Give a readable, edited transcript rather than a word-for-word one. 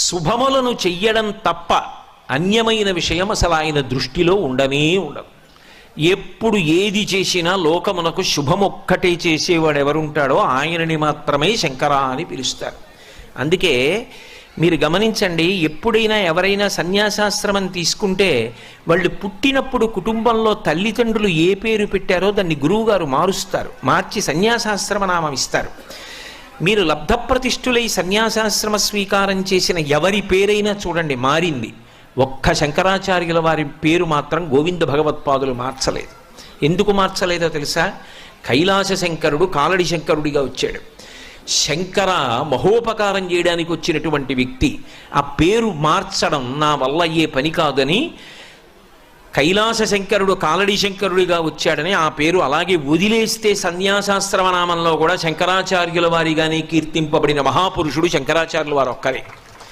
శుభములను చెయ్యడం తప్ప అన్యమైన విషయం అసలు ఆయన దృష్టిలో ఉండనే ఉండదు. ఎప్పుడు ఏది చేసినా లోకమునకు శుభమొక్కటే చేసేవాడు ఎవరుంటాడో ఆయనని మాత్రమే శంకర అని పిలుస్తారు. అందుకే మీరు గమనించండి, ఎప్పుడైనా ఎవరైనా సన్యాసాశ్రమం తీసుకుంటే వాళ్ళు పుట్టినప్పుడు కుటుంబంలో తల్లిదండ్రులు ఏ పేరు పెట్టారో దాన్ని గురువుగారు మారుస్తారు, మార్చి సన్యాసాశ్రమ నామం ఇస్తారు. మీరు లబ్ధప్రతిష్ఠులై సన్యాసాశ్రమ స్వీకారం చేసిన ఎవరి పేరైనా చూడండి మారింది. ఒక్క శంకరాచార్యుల వారి పేరు మాత్రం గోవింద భగవత్పాదులు మార్చలేదు. ఎందుకు మార్చలేదో తెలుసా? కైలాస శంకరుడు కాలడి శంకరుడిగా వచ్చాడు. శంకర మహోపకారం చేయడానికి వచ్చినటువంటి వ్యక్తి, ఆ పేరు మార్చడం నా వల్ల అయ్యే పని కాదని కైలాస శంకరుడు కాలడి శంకరుడిగా వచ్చాడని ఆ పేరు అలాగే వదిలేస్తే సన్యాసాశ్రమ నామంలో కూడా శంకరాచార్యుల వారిగానే కీర్తింపబడిన మహాపురుషుడు శంకరాచార్యుల వారు ఒక్కరే.